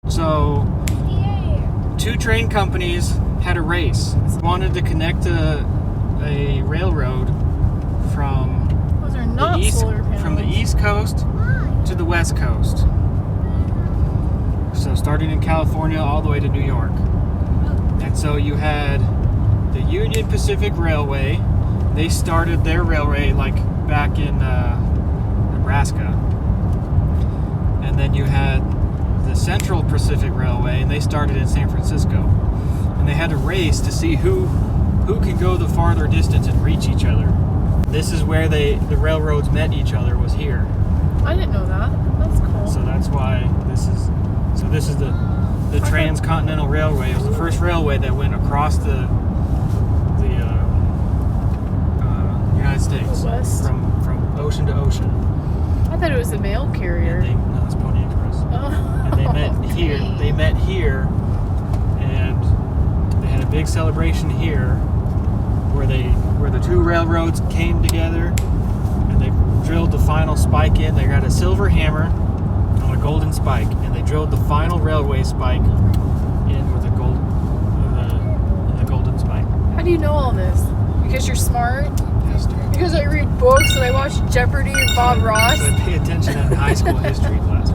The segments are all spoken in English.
So, two train companies had a race. Wanted to connect a railroad from the east coast to the west coast. So starting in California all the way to New York. And so you had the Union Pacific Railway. They started their railway like back in Nebraska. And then you had the Central Pacific Railway, and they started in San Francisco. And they had a race to see who can go the farther distance and reach each other. This is where the railroads met each other, was here. I didn't know that. That's cool. So that's why this is the Transcontinental Railway. It was the first railway that went across the United States, from ocean to ocean. I thought it was a mail carrier. No, it's Pony Express. Oh. And they met here. They met here, and they had a big celebration here, where the two railroads came together, and they drilled the final spike in. They got a silver hammer on a golden spike, and they drilled the final railway spike in with a golden spike. How do you know all this? Because you're smart? History. Because I read books and I watch Jeopardy and Bob Ross? So I pay attention in high school history class.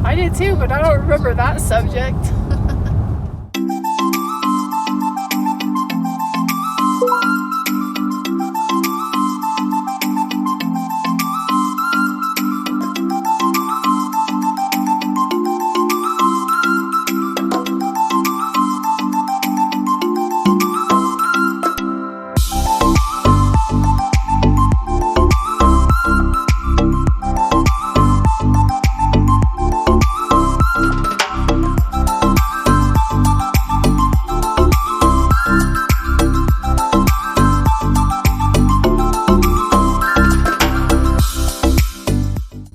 I did too, but I don't remember that subject.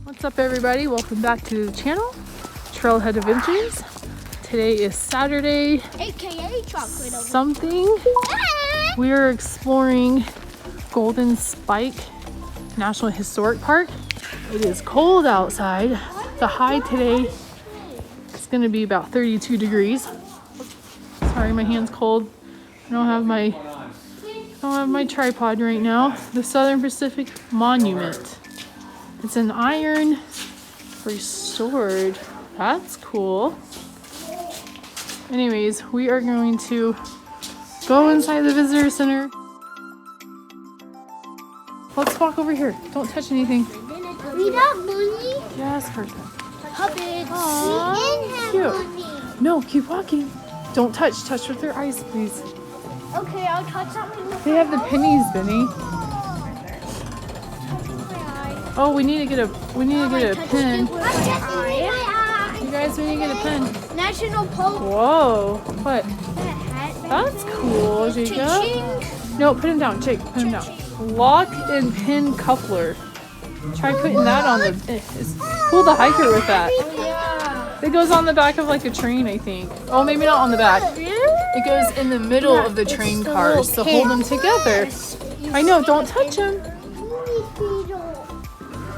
What's up everybody, welcome back to the channel, Trailhead Adventures. Today is Saturday, AKA chocolate something. We are exploring Golden Spike National Historic Park. It is cold outside. The high today is going to be about 32 degrees. Sorry, my hand's cold. I don't have my tripod right now. The Southern Pacific Monument. It's an iron restored. That's cool. Anyways, we are going to go inside the visitor center. Let's walk over here. Don't touch anything. We got money. Yes, person. Puppets. Aww, cute. No, keep walking. Don't touch. Touch with your eyes, please. Okay, I'll touch something. They have the pennies, Benny. Oh, we need to get a pen. You guys, we need to get a pen. National Pope. Whoa, what? That's cool, Jacob. No, put him down, Jake. Put him down. Lock and pin coupler. Try putting that on the. Pull the hiker with that. It goes on the back of like a train, I think. Oh, maybe not on the back. It goes in the middle of the train cars to hold them together. I know. Don't touch them.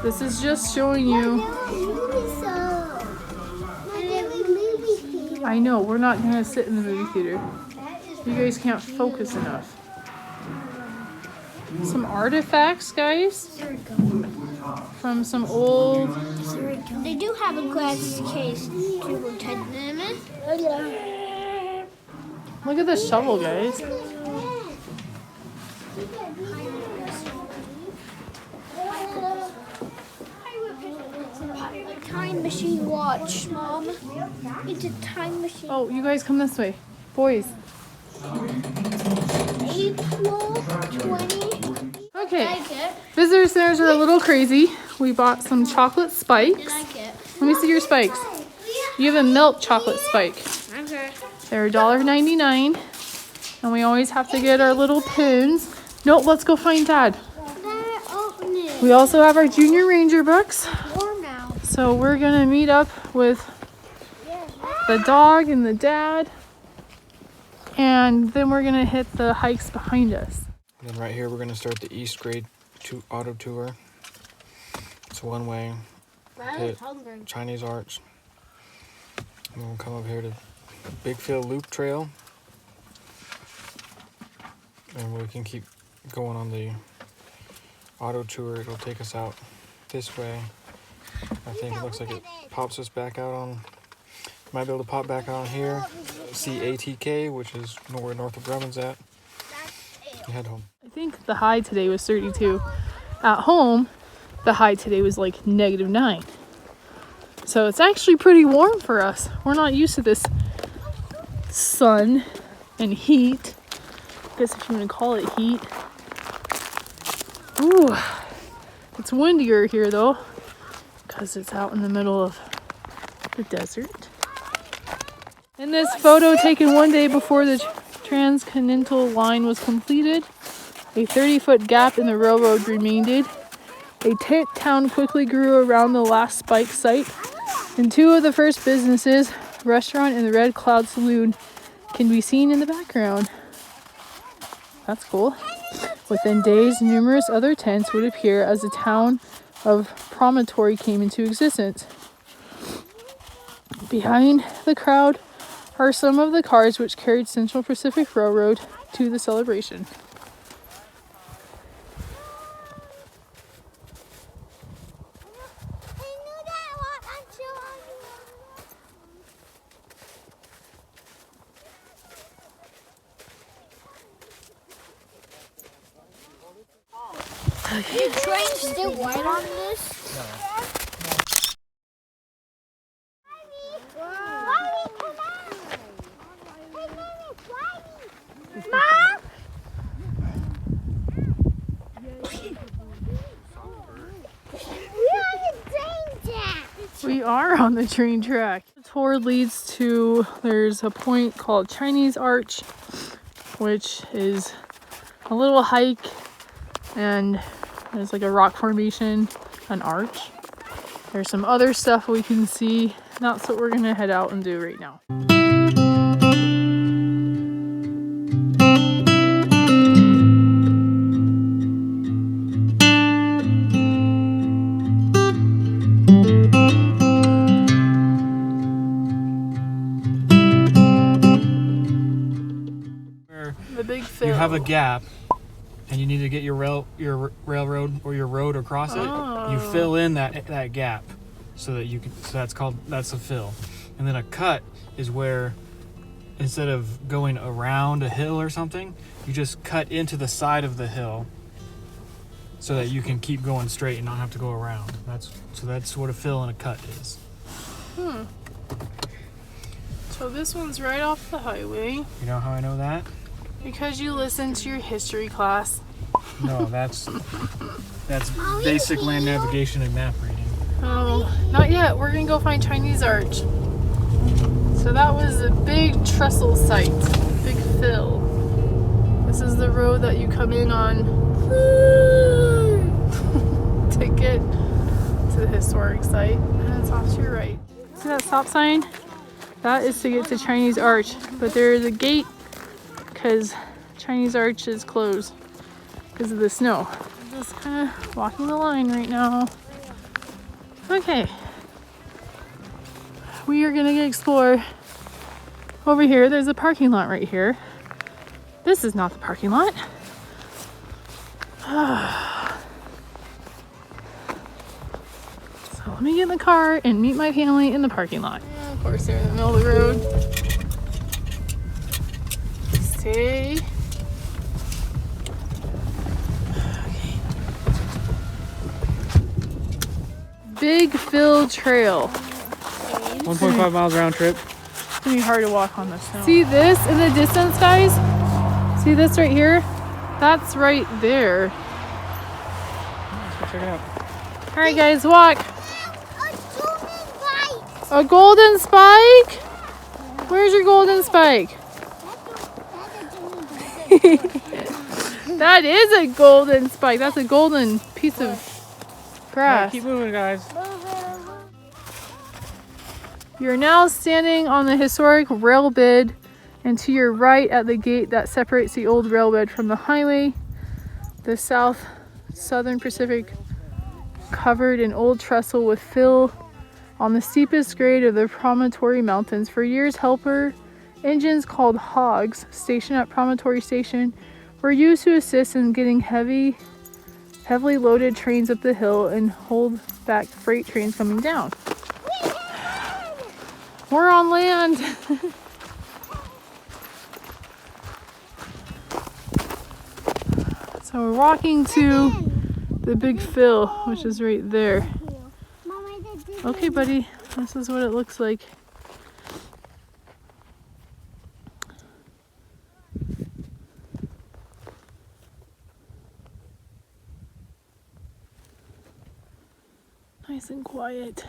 This is just showing you. I know, we're not gonna sit in the movie theater. You guys can't focus enough. Some artifacts, guys. From some old. They do have a glass case to protect them. Look at this shovel, guys. Time machine watch, Mom. It's a time machine. Oh, you guys come this way. Boys. April 20. Okay. Like it. Visitor centers are a little crazy. We bought some chocolate spikes. Like it. Let me see your spikes. You have a milk chocolate spike. Okay. They're $1.99. And we always have to get our little pins. Nope, let's go find Dad. Open it. We also have our Junior Ranger books. Warm now. So we're gonna meet up with the dog and the dad. And then we're gonna hit the hikes behind us. And then right here we're gonna start the East Grade auto tour. It's one way. Hit Chinese Arch. And we'll come up here to Big Phil Loop Trail. And we can keep going on the auto tour. It'll take us out this way. I think it looks like it pops us back out on, might be able to pop back on here. See ATK, which is nowhere north of Grumman's at. And head home. I think the high today was 32. At home, the high today was like -9. So it's actually pretty warm for us. We're not used to this sun and heat. I guess if you want to call it heat. Ooh, it's windier here though, because it's out in the middle of the desert. In this photo taken one day before the transcontinental line was completed, a 30-foot gap in the railroad remained. A tent town quickly grew around the last spike site, and two of the first businesses, restaurant and the Red Cloud Saloon, can be seen in the background. That's cool. Within days, numerous other tents would appear as the town of Promontory came into existence. Behind the crowd are some of the cars which carried Central Pacific Railroad to the celebration. Is the train still white on this? We are on the train track. The tour leads to, there's a point called Chinese Arch, which is a little hike, and there's like a rock formation, an arch. There's some other stuff we can see. That's what we're gonna head out and do right now. The Big Phil. You have a gap, and you need to get your railroad or your road across it. You fill in that gap, so that you can. So that's a fill, and then a cut is where, instead of going around a hill or something, you just cut into the side of the hill, so that you can keep going straight and not have to go around. That's what a fill and a cut is. So this one's right off the highway. You know how I know that? Because you listened to your history class. No, that's basic land navigation and map reading. Oh, not yet. We're gonna go find Chinese Arch. So that was a big trestle site, Big Phil. This is the road that you come in on to get to the historic site, and it's off to your right. See that stop sign? That is to get to Chinese Arch, but there is a gate because Chinese Arch is closed because of the snow. I'm just kind of walking the line right now. Okay, we are gonna explore over here. There's a parking lot right here. This is not the parking lot. So let me get in the car and meet my family in the parking lot. And of course, they're in the middle of the road. Stay. Okay. Big Phil Trail. 1.5 miles round trip. It's gonna be hard to walk on the snow. See this in the distance, guys? See this right here? That's right there. Let's go check it out. All right, guys, walk. A golden spike. A golden spike? Where's your golden spike? That is a golden spike. That's a golden piece of grass. Right, keep moving, guys. You're now standing on the historic rail bed, and to your right at the gate that separates the old railbed from the highway, the Southern Pacific covered in old trestle with fill on the steepest grade of the Promontory Mountains. For years, helper engines called hogs stationed at Promontory Station were used to assist in getting heavily loaded trains up the hill and hold back freight trains coming down. We're on land. So we're walking to the big fill, which is right there. Okay, buddy, this is what it looks like. Nice and quiet.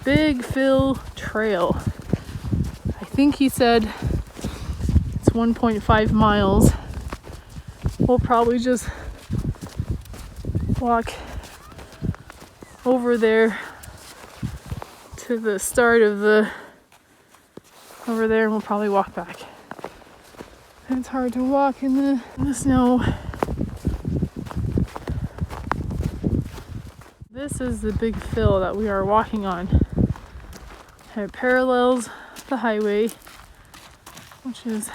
Big Fill Trail. I think he said it's 1.5 miles. We'll probably just walk over there to the start of the over there, and we'll probably walk back. It's hard to walk in the snow. This is the big fill that we are walking on. It parallels the highway, which is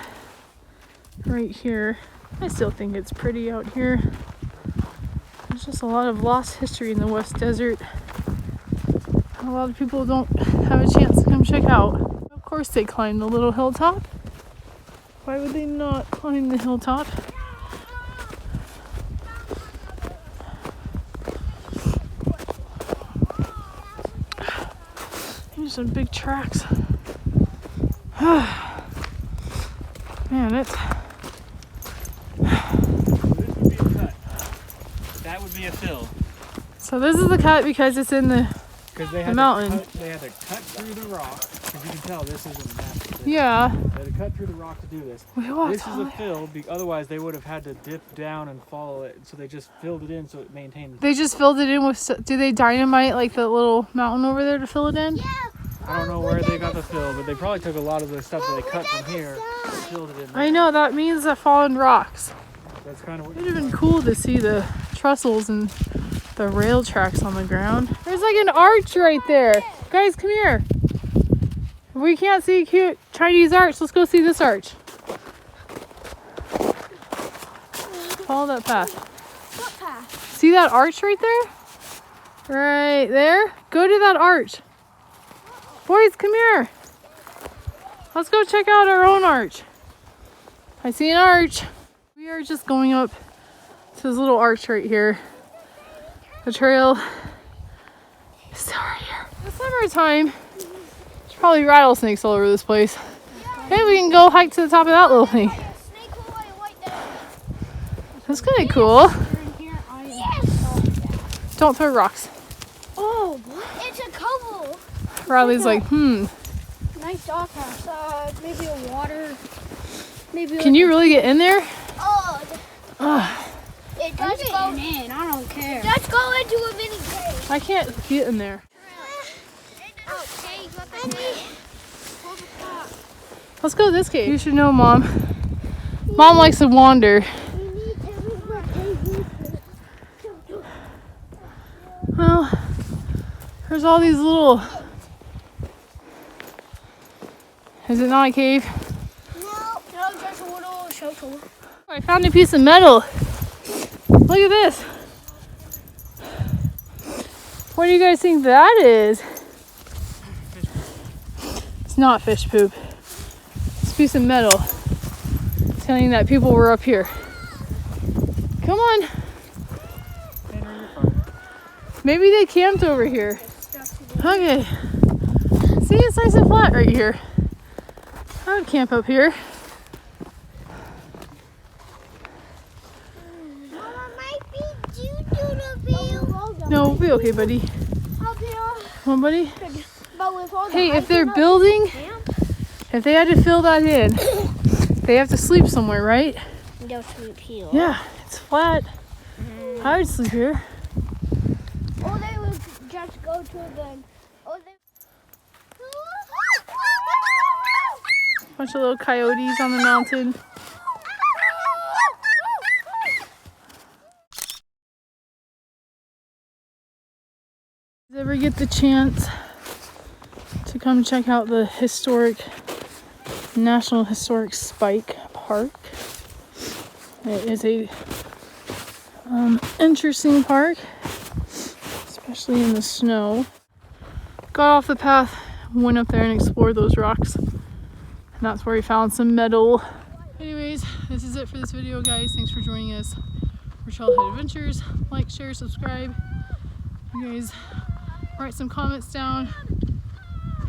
right here. I still think it's pretty out here. There's just a lot of lost history in the West Desert. A lot of people don't have a chance to come check out. Of course they climb the little hilltop. Why would they not climb the hilltop? Here's some big tracks. Man, it's... This would be a cut. That would be a fill. So this is the cut because it's in the mountain. They had to cut through the rock, because you can tell this isn't a map. Yeah. They had to cut through the rock to do this. This is a fill, otherwise they would have had to dip down and follow it, so they just filled it in so it maintained. They just filled it in with... Do they dynamite like the little mountain over there to fill it in? Yeah. I don't know where they got the fill, but they probably took a lot of the stuff that they cut from here and filled it in there. I know, that means the fallen rocks. That's kind of what... It would have been cool to see the trestles and the rail tracks on the ground. There's like an arch right there. Guys, come here. If we can't see cute Chinese arch, let's go see this arch. Follow that path. What path? See that arch right there? Right there. Go to that arch. Boys, come here. Let's go check out our own arch. I see an arch. We are just going up to this little arch right here. The trail is still right here. In the summertime, there's probably rattlesnakes all over this place. Maybe we can go hike to the top of that little thing. That's kind of cool. Yes. Don't throw rocks. Oh, it's a couple. Riley's like, Nice doghouse. Maybe a water. Maybe. Can you really get in there? Oh. It does go in. I don't care. It does go into a mini cave. I can't get in there. Let's go to this cave. You should know, Mom. Mom likes to wander. Well, there's all these little... Is it not a cave? No, just a little shelter. I found a piece of metal. Look at this. What do you guys think that is? It's not fish poop. It's a piece of metal telling that people were up here. Come on. Maybe they camped over here. Okay. See, it's nice and flat right here. I would camp up here. No, we'll be okay, buddy. Come on, buddy. Hey, if they're building, if they had to fill that in, they have to sleep somewhere, right? They'll sleep here. Yeah, it's flat. I would sleep here. Or they would just go to the... Bunch of little coyotes on the mountain. If you ever get the chance to come check out the National Historic Spike Park. It is a interesting park, especially in the snow. Got off the path, went up there and explored those rocks, and that's where we found some metal. Anyways, this is it for this video, guys. Thanks for joining us for Childhood Adventures. Like, share, subscribe. You guys write some comments down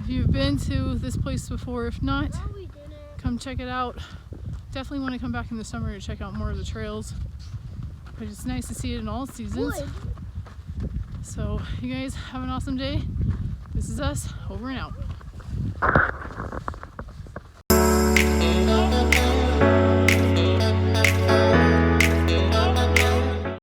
if you've been to this place before. If not, come check it out. Definitely want to come back in the summer to check out more of the trails, but it's nice to see it in all seasons. So you guys have an awesome day. This is us, over and out.